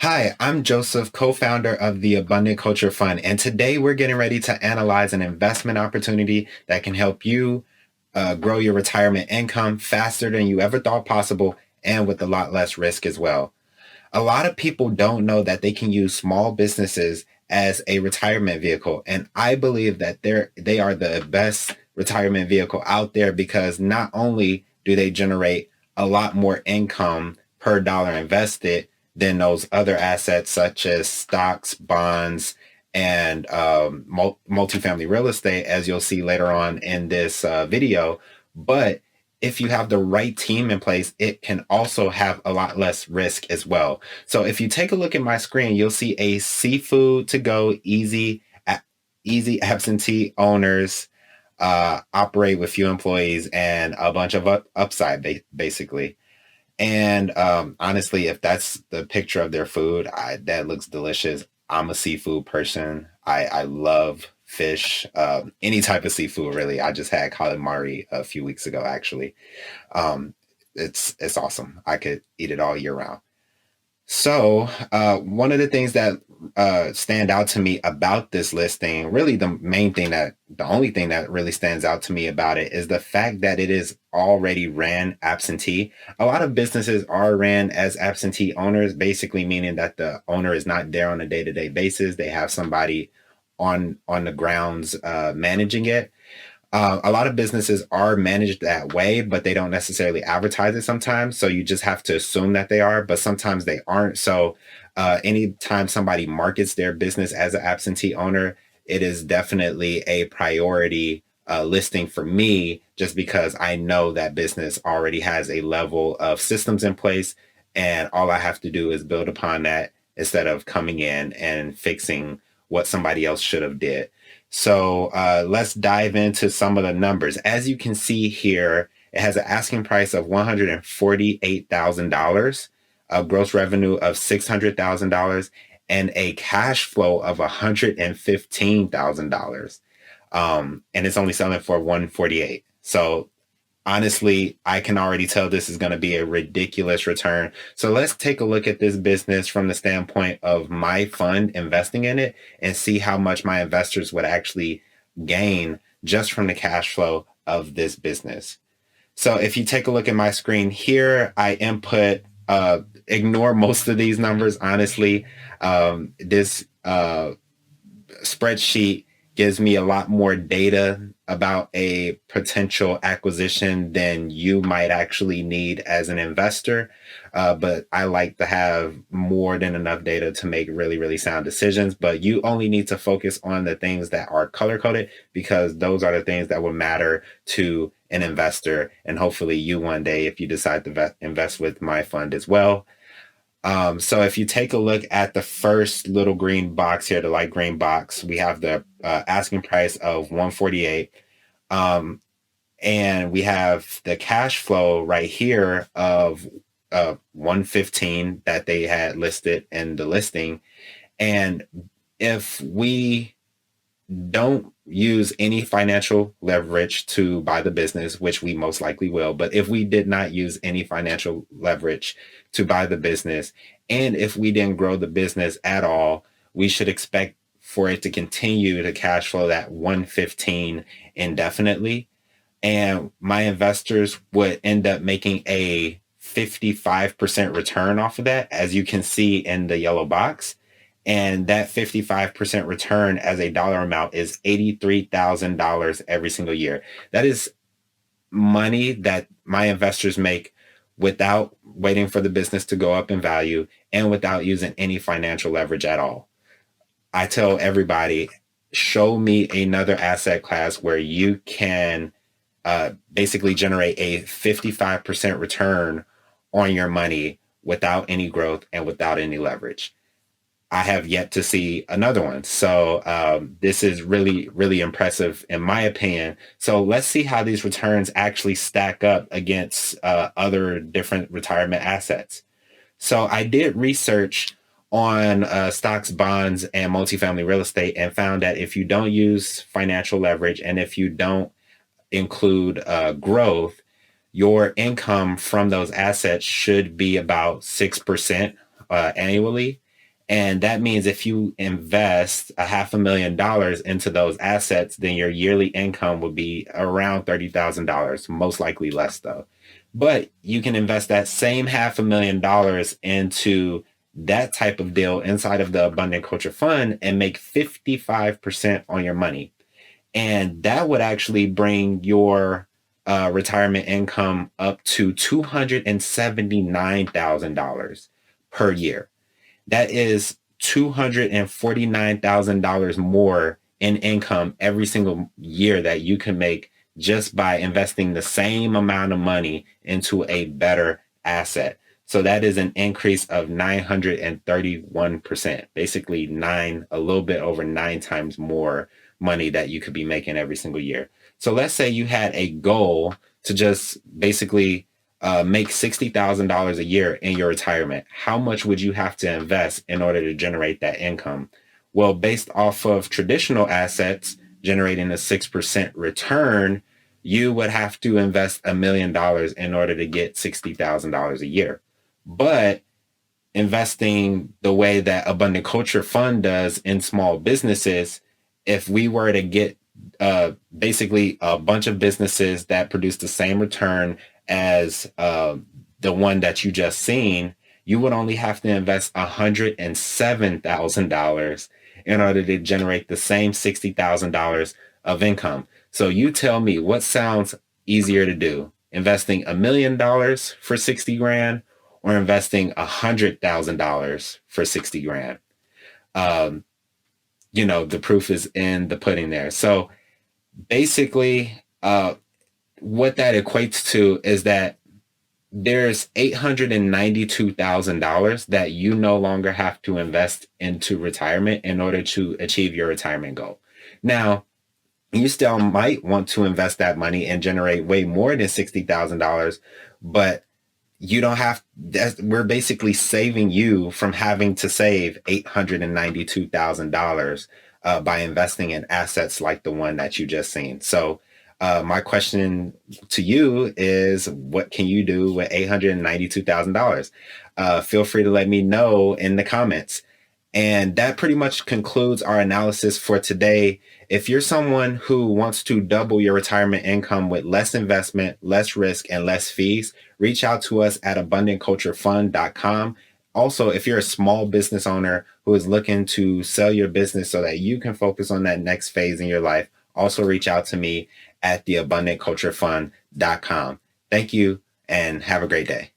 Hi, I'm Joseph, co-founder of the Abundant Culture Fund, and today we're getting ready to analyze an investment opportunity that can help you grow your retirement income faster than you ever thought possible and with a lot less risk as well. A lot of people don't know that they can use small businesses as a retirement vehicle, and I believe that they are the best retirement vehicle out there because not only do they generate a lot more income per dollar invested than those other assets such as stocks, bonds, and multifamily real estate, as you'll see later on in this video, but if you have the right team in place, it can also have a lot less risk as well. So if you take a look at my screen, you'll see a seafood to go easy absentee owners, operate with few employees and a bunch of upside basically. And honestly, if that's the picture of their food, that looks delicious. I'm a seafood person. I love fish, any type of seafood, really. I just had calamari a few weeks ago, actually. Um, it's awesome. I could eat it all year round. So, one of the things that stand out to me about this listing, really the only thing that really stands out to me about it is the fact that it is already ran absentee. A lot of businesses are ran as absentee owners, basically meaning that the owner is not there on a day-to-day basis. They have somebody on the grounds managing it. A lot of businesses are managed that way, but they don't necessarily advertise it sometimes. So you just have to assume that they are, but sometimes they aren't. So anytime somebody markets their business as an absentee owner, it is definitely a priority listing for me, just because I know that business already has a level of systems in place. And all I have to do is build upon that instead of coming in and fixing what somebody else should have did. So let's dive into some of the numbers. As you can see here, it has an asking price of $148,000, a gross revenue of $600,000, and a cash flow of $115,000. And it's only selling for 148. So honestly, I can already tell this is going to be a ridiculous return. So let's take a look at this business from the standpoint of my fund investing in it and see how much my investors would actually gain just from the cash flow of this business. So if you take a look at my screen here, I input, ignore most of these numbers, honestly. This spreadsheet gives me a lot more data about a potential acquisition than you might actually need as an investor. But I like to have more than enough data to make really, really sound decisions. But you only need to focus on the things that are color coded because those are the things that will matter to an investor. And hopefully, you one day, if you decide to invest with my fund as well. So if you take a look at the first little green box here, the light green box, we have the asking price of 148. Um, and we have the cash flow right here of 115 that they had listed in the listing. And if we don't use any financial leverage to buy the business, which we most likely will. But if we did not use any financial leverage to buy the business, and if we didn't grow the business at all, we should expect for it to continue to cash flow that 115 indefinitely. And my investors would end up making a 55% return off of that, as you can see in the yellow box. And that 55% return as a dollar amount is $83,000 every single year. That is money that my investors make without waiting for the business to go up in value and without using any financial leverage at all. I tell everybody, show me another asset class where you can basically generate a 55% return on your money without any growth and without any leverage. I have yet to see another one. So this is really, really impressive in my opinion. So let's see how these returns actually stack up against other different retirement assets. So I did research on stocks, bonds, and multifamily real estate and found that if you don't use financial leverage and if you don't include growth, your income from those assets should be about 6% annually. And that means if you invest $500,000 into those assets, then your yearly income would be around $30,000, most likely less though. But you can invest that same $500,000 into that type of deal inside of the Abundant Culture Fund and make 55% on your money. And that would actually bring your retirement income up to $279,000 per year. That is $249,000 more in income every single year that you can make just by investing the same amount of money into a better asset. So that is an increase of 931%, basically a little bit over 9 times more money that you could be making every single year. So let's say you had a goal to just basically make $60,000 a year in your retirement. How much would you have to invest in order to generate that income? Well, based off of traditional assets generating a 6% return, you would have to invest $1 million in order to get $60,000 a year. But investing the way that Abundant Culture Fund does in small businesses, if we were to get basically a bunch of businesses that produce the same return as the one that you just seen, you would only have to invest $107,000 in order to generate the same $60,000 of income. So you tell me what sounds easier to do, investing $1 million for 60 grand or investing $100,000 for 60 grand. The proof is in the pudding there. So basically, what that equates to is that there's $892,000 that you no longer have to invest into retirement in order to achieve your retirement goal. Now, you still might want to invest that money and generate way more than $60,000, but you don't have, we're basically saving you from having to save $892,000 by investing in assets like the one that you just seen. So my question to you is, what can you do with $892,000? Feel free to let me know in the comments. And that pretty much concludes our analysis for today. If you're someone who wants to double your retirement income with less investment, less risk, and less fees, reach out to us at abundantculturefund.com. Also, if you're a small business owner who is looking to sell your business so that you can focus on that next phase in your life, also reach out to me at theabundantculturefund.com. Thank you and have a great day.